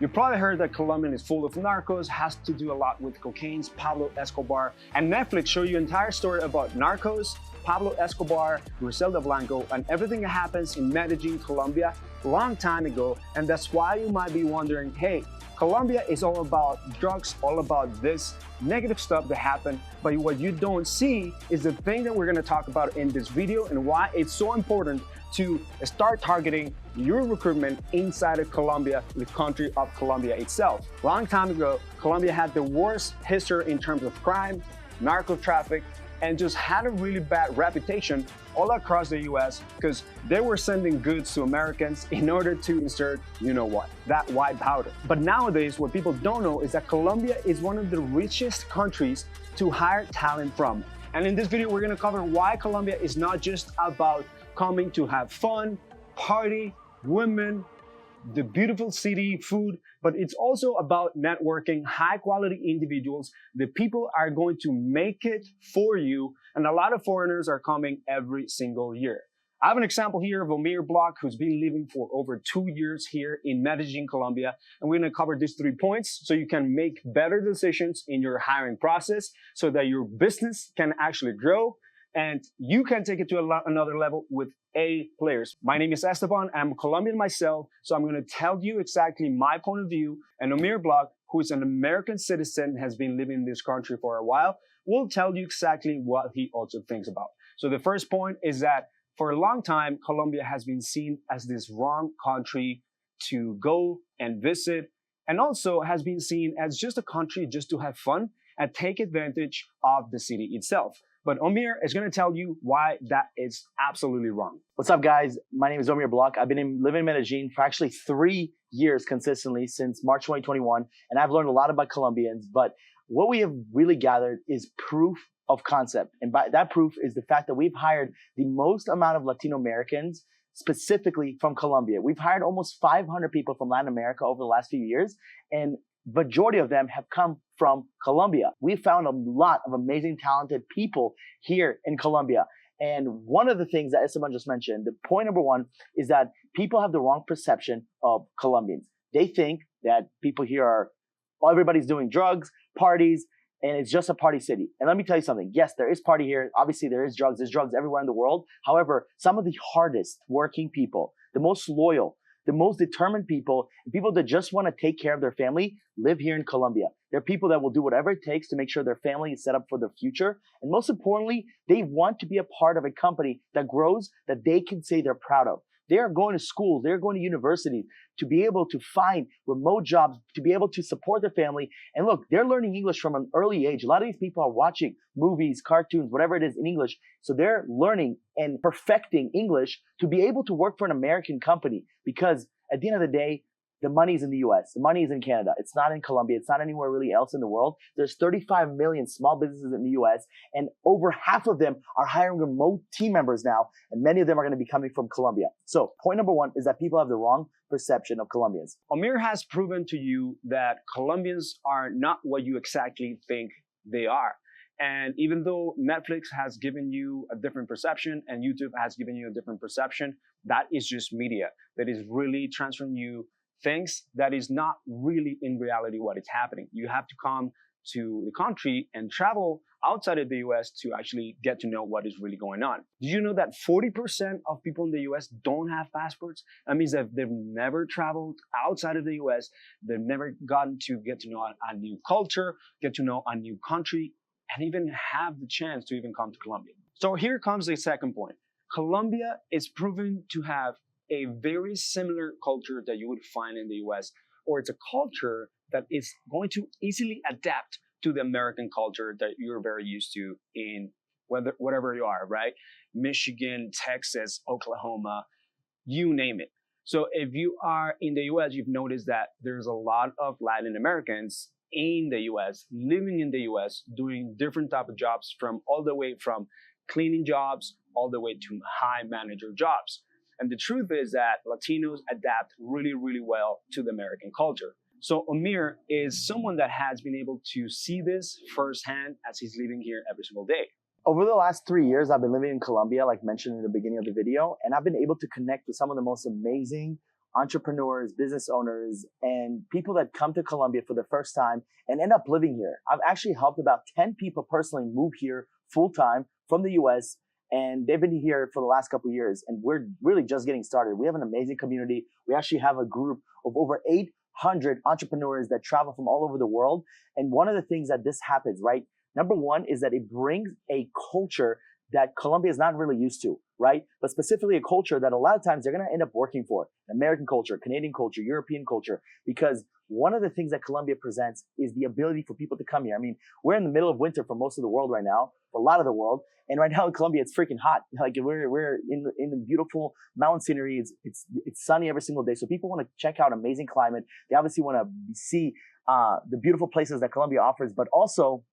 You probably heard that Colombia is full of narcos, has to do a lot with cocaine, Pablo Escobar, and Netflix show you an entire story about narcos, Pablo Escobar, Griselda Blanco, and everything that happens in Medellin, Colombia, a long time ago. And that's why you might be wondering, hey, Colombia is all about drugs, all about this negative stuff that happened, but what you don't see is the thing that we're gonna talk about in this video and why it's so important to start targeting your recruitment inside of Colombia, the country of Colombia itself. Long time ago, Colombia had the worst history in terms of crime, narco traffic, and just had a really bad reputation all across the US because they were sending goods to Americans in order to insert, you know what, that white powder. But nowadays, what people don't know is that Colombia is one of the richest countries to hire talent from. And in this video, we're gonna cover why Colombia is not just about coming to have fun, party, women, the beautiful city, food, but it's also about networking, high quality individuals. The people are going to make it for you, and a lot of foreigners are coming every single year. I have an example here of Omer Bloch, who's been living for over 2 years here in Medellin, Colombia, and we're gonna cover these 3 points so you can make better decisions in your hiring process so that your business can actually grow and you can take it to another level with A players. My name is Esteban. I'm Colombian myself, so I'm going to tell you exactly my point of view. And Omer Bloch, who is an American citizen, has been living in this country for a while, will tell you exactly what he also thinks about. So the first point is that for a long time, Colombia has been seen as this wrong country to go and visit, and also has been seen as just a country just to have fun and take advantage of the city itself. But Omer is going to tell you why that is absolutely wrong. What's up, guys? My name is Omer Bloch. I've been living in Medellin for actually 3 years consistently since March 2021, and I've learned a lot about Colombians. But what we have really gathered is proof of concept. And by that proof is the fact that we've hired the most amount of Latino Americans specifically from Colombia. We've hired almost 500 people from Latin America over the last few years, and majority of them have come from Colombia. We found a lot of amazing, talented people here in Colombia. And one of the things that Esteban just mentioned, the point number 1 is that people have the wrong perception of Colombians. They think that people here are, well, everybody's doing drugs, parties, and it's just a party city. And let me tell you something. Yes, there is party here. Obviously, there is drugs. There's drugs everywhere in the world. However, some of the hardest working people, the most loyal, the most determined people, and people that just want to take care of their family live here in Colombia. They're people that will do whatever it takes to make sure their family is set up for the future. And most importantly, they want to be a part of a company that grows, that they can say they're proud of. They are going to schools, they're going to universities to be able to find remote jobs, to be able to support their family. And look, they're learning English from an early age. A lot of these people are watching movies, cartoons, whatever it is in English. So they're learning and perfecting English to be able to work for an American company, because at the end of the day, the money is in the US. The money is in Canada. It's not in Colombia. It's not anywhere really else in the world. There's 35 million small businesses in the US, and over half of them are hiring remote team members now, and many of them are going to be coming from Colombia. So point number 1 is that people have the wrong perception of Colombians. Omer has proven to you that Colombians are not what you exactly think they are. And even though Netflix has given you a different perception and YouTube has given you a different perception, that is just media that is really transferring you things that is not really in reality what is happening. You have to come to the country and travel outside of the US to actually get to know what is really going on. Did you know that 40% of people in the US don't have passports? That means that they've never traveled outside of the US. They've never gotten to get to know a new culture, get to know a new country, and even have the chance to even come to Colombia. So here comes the second point. Colombia is proven to have a very similar culture that you would find in the US, or it's a culture that is going to easily adapt to the American culture that you're very used to in whatever you are, right? Michigan, Texas, Oklahoma, you name it. So if you are in the US, you've noticed that there's a lot of Latin Americans in the US, living in the US, doing different type of jobs, from all the way from cleaning jobs all the way to high manager jobs. And the truth is that Latinos adapt really, really well to the American culture. So Omer is someone that has been able to see this firsthand as he's living here every single day. Over the last 3 years, I've been living in Colombia, like mentioned in the beginning of the video, and I've been able to connect with some of the most amazing, entrepreneurs, business owners, and people that come to Colombia for the first time and end up living here. I've actually helped about 10 people personally move here full time from the US, and they've been here for the last couple of years, and we're really just getting started. We have an amazing community. We actually have a group of over 800 entrepreneurs that travel from all over the world. And one of the things that this happens, right? Number one is that it brings a culture that Colombia is not really used to, right? But specifically a culture that a lot of times they're going to end up working for. American culture, Canadian culture, European culture, because one of the things that Colombia presents is the ability for people to come here. I mean, we're in the middle of winter for most of the world right now, for a lot of the world. And right now in Colombia, it's freaking hot. Like we're in the beautiful mountain scenery. It's sunny every single day. So people want to check out amazing climate. They obviously want to see the beautiful places that Colombia offers, but also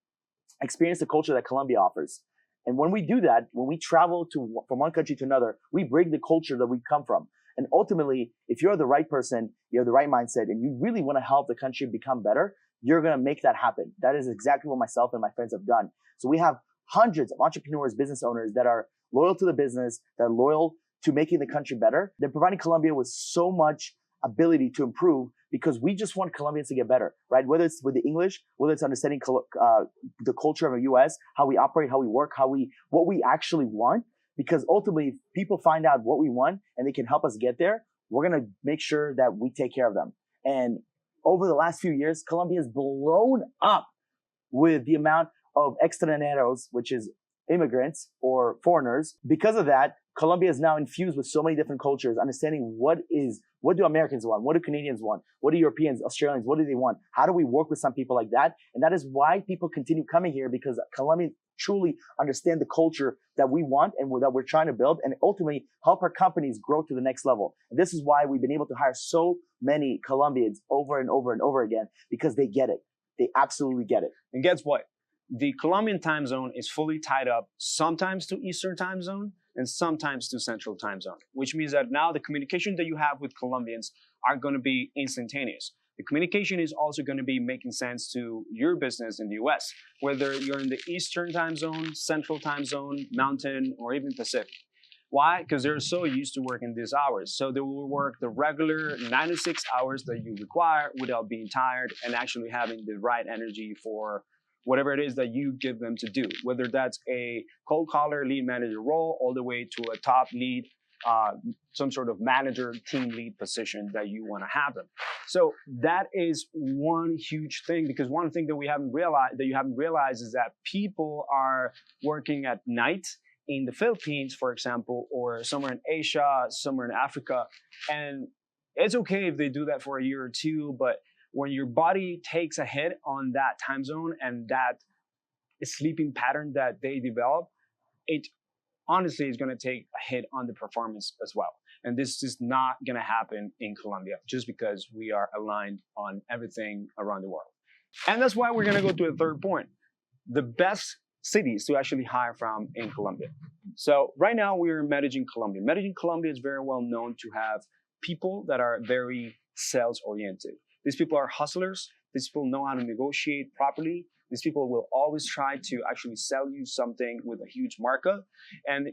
experience the culture that Colombia offers. And when we do that, when we travel from one country to another, we bring the culture that we come from. And ultimately, if you're the right person, you have the right mindset, and you really want to help the country become better, you're going to make that happen. That is exactly what myself and my friends have done. So we have hundreds of entrepreneurs, business owners that are loyal to the business, that are loyal to making the country better. They're providing Colombia with so much ability to improve because we just want Colombians to get better, right? Whether it's with the English, whether it's understanding the culture of the US, how we operate, how we work, what we actually want. Because ultimately, if people find out what we want and they can help us get there, we're going to make sure that we take care of them. And over the last few years, Colombia has blown up with the amount of extranjeros, which is immigrants or foreigners. Because of that, Colombia is now infused with so many different cultures, understanding what do Americans want? What do Canadians want? What do Europeans, Australians, what do they want? How do we work with some people like that? And that is why people continue coming here, because Colombians truly understand the culture that we want and that we're trying to build, and ultimately help our companies grow to the next level. And this is why we've been able to hire so many Colombians over and over and over again, because they get it. They absolutely get it. And guess what? The Colombian time zone is fully tied up sometimes to Eastern time zone and sometimes to Central time zone, which means that now the communication that you have with Colombians are going to be instantaneous. The communication is also going to be making sense to your business in the US, whether you're in the Eastern time zone, Central time zone, Mountain, or even Pacific. Why? Because they're so used to working these hours. So they will work the regular 9 to 6 hours that you require without being tired and actually having the right energy for whatever it is that you give them to do, whether that's a cold caller lead manager role all the way to a top lead, some sort of manager team lead position that you want to have them. So that is one huge thing, because one thing that you haven't realized is that people are working at night in the Philippines, for example, or somewhere in Asia, somewhere in Africa. And it's okay if they do that for a year or two, but when your body takes a hit on that time zone and that sleeping pattern that they develop, it honestly is going to take a hit on the performance as well. And this is not going to happen in Colombia just because we are aligned on everything around the world. And that's why we're going to go to the third point, the best cities to actually hire from in Colombia. So right now we're in Medellin, Colombia. Medellin, Colombia is very well known to have people that are very sales oriented. These people are hustlers. These people know how to negotiate properly. These people will always try to actually sell you something with a huge markup. And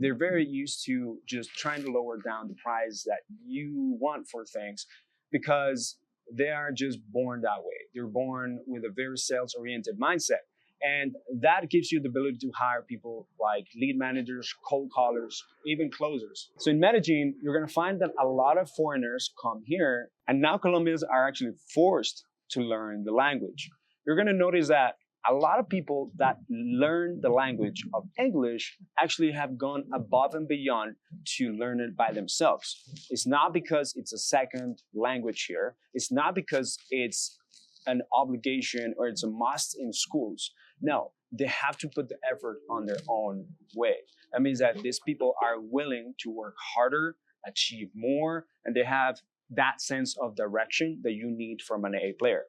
they're very used to just trying to lower down the price that you want for things, because they are just born that way. They're born with a very sales-oriented mindset. And that gives you the ability to hire people like lead managers, cold callers, even closers. So in Medellin, you're going to find that a lot of foreigners come here, and now Colombians are actually forced to learn the language. You're going to notice that a lot of people that learn the language of English actually have gone above and beyond to learn it by themselves. It's not because it's a second language here. It's not because it's an obligation or it's a must in schools. No, they have to put the effort on their own way. That means that these people are willing to work harder, achieve more, and they have that sense of direction that you need from an A player.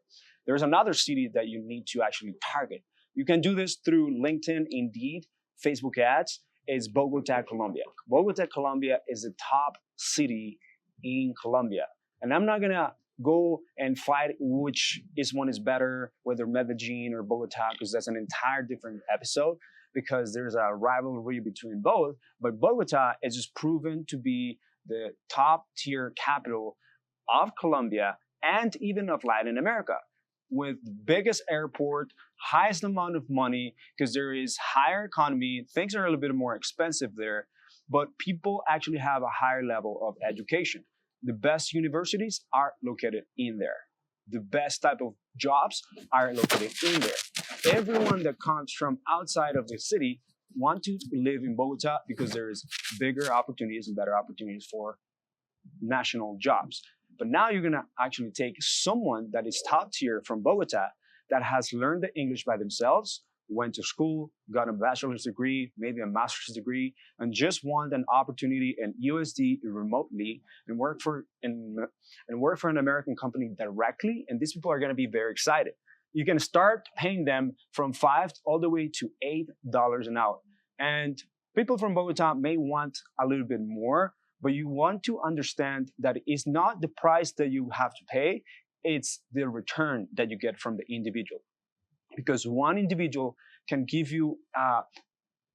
There's another city that you need to actually target. You can do this through LinkedIn, Indeed, Facebook ads. It's Bogota, Colombia. Bogota, Colombia is the top city in Colombia. And I'm not gonna go and fight which one is better, whether Medellin or Bogota, because that's an entire different episode, because there's a rivalry between both. But Bogota is just proven to be the top tier capital of Colombia and even of Latin America, with the biggest airport, highest amount of money, because there is higher economy. Things are a little bit more expensive there, but people actually have a higher level of education. The best universities are located in there. The best type of jobs are located in there. Everyone that comes from outside of the city want to live in Bogota because there's bigger opportunities and better opportunities for national jobs. But now you're gonna actually take someone that is top tier from Bogota that has learned the English by themselves, went to school, got a bachelor's degree, maybe a master's degree, and just want an opportunity in USD remotely and work for an American company directly. And these people are gonna be very excited. You can start paying them from $5 all the way to $8 an hour. And people from Bogota may want a little bit more, but you want to understand that it's not the price that you have to pay, it's the return that you get from the individual. Because one individual can give you a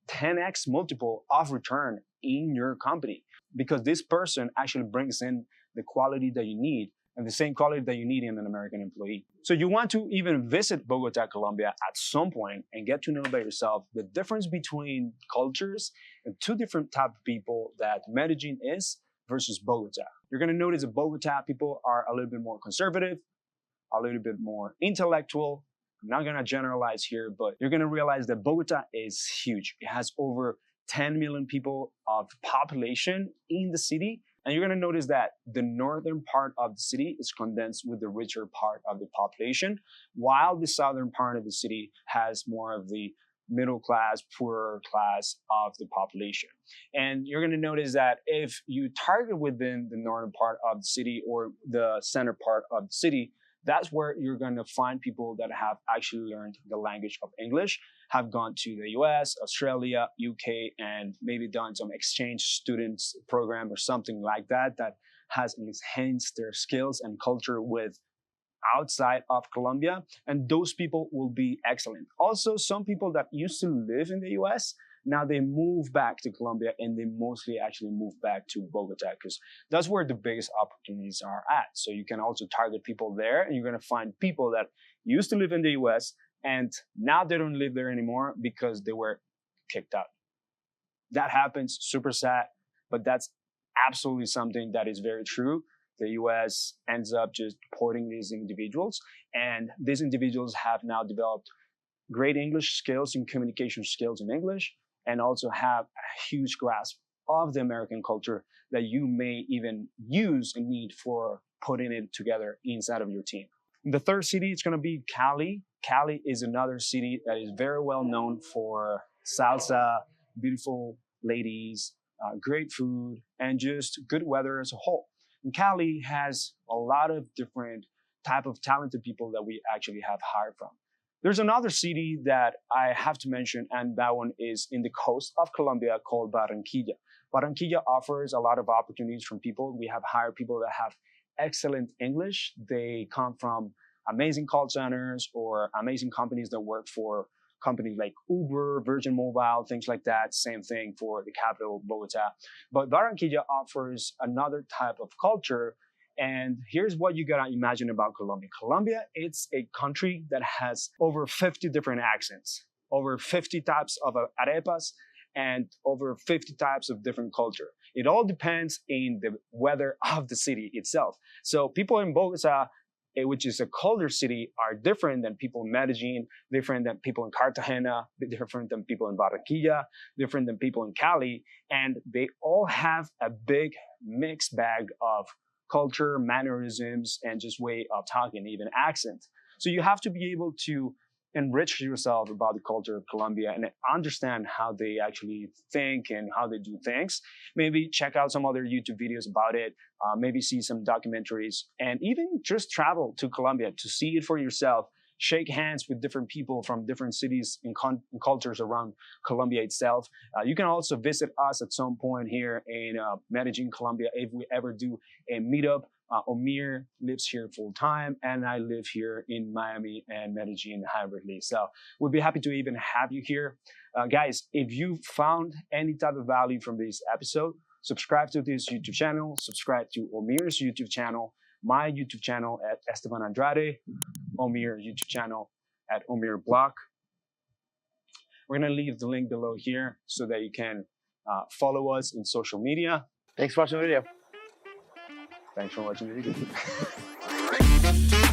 10x multiple of return in your company, because this person actually brings in the quality that you need and the same quality that you need in an American employee. So you want to even visit Bogota, Colombia at some point and get to know by yourself the difference between cultures and two different type of people that Medellin is versus Bogota. You're gonna notice that Bogota people are a little bit more conservative, a little bit more intellectual. I'm not gonna generalize here, but you're gonna realize that Bogota is huge. It has over 10 million people of population in the city. And you're going to notice that the northern part of the city is condensed with the richer part of the population, while the southern part of the city has more of the middle class, poorer class of the population. And you're going to notice that if you target within the northern part of the city or the center part of the city, that's where you're going to find people that have actually learned the language of English, have gone to the US, Australia, UK, and maybe done some exchange students program or something like that, that has enhanced their skills and culture with outside of Colombia. And those people will be excellent. Also, some people that used to live in the US, now they move back to Colombia, and they mostly actually move back to Bogota because that's where the biggest opportunities are at. So you can also target people there, and you're going to find people that used to live in the US and now they don't live there anymore because they were kicked out. That happens, super sad, but that's absolutely something that is very true. The US ends up just deporting these individuals, and these individuals have now developed great English skills and communication skills in English, and also have a huge grasp of the American culture that you may even use and need for putting it together inside of your team. The third city is going to be Cali. Cali is another city that is very well known for salsa, beautiful ladies, great food, and just good weather as a whole. And Cali has a lot of different type of talented people that we actually have hired from. There's another city that I have to mention, and that one is in the coast of Colombia, called Barranquilla. Barranquilla offers a lot of opportunities from people. We have hired people that have excellent English. They come from amazing call centers or amazing companies that work for companies like Uber, Virgin Mobile, things like that. Same thing for the capital, Bogota. But Barranquilla offers another type of culture. And here's what you gotta imagine about Colombia. Colombia, it's a country that has over 50 different accents, over 50 types of arepas, and over 50 types of different culture. It all depends in the weather of the city itself. So people in Bogota, which is a colder city, are different than people in Medellin, different than people in Cartagena, different than people in Barranquilla, different than people in Cali, and they all have a big mixed bag of culture, mannerisms, and just way of talking, even accent. So you have to be able to enrich yourself about the culture of Colombia and understand how they actually think and how they do things. Maybe check out some other YouTube videos about it, maybe see some documentaries, and even just travel to Colombia to see it for yourself. Shake hands with different people from different cities and cultures around Colombia itself. You can also visit us at some point here in Medellin, Colombia, if we ever do a meetup. Omer lives here full time, and I live here in Miami and Medellin hybridly. So we'll be happy to even have you here. Guys, if you found any type of value from this episode, Subscribe to this YouTube channel. Subscribe to Omer's YouTube channel, my YouTube channel at Esteban Andrade, Omer YouTube channel at Omer Bloch. We're going to leave the link below here so that you can follow us in social media. Thanks for watching the video. Thanks for watching the video.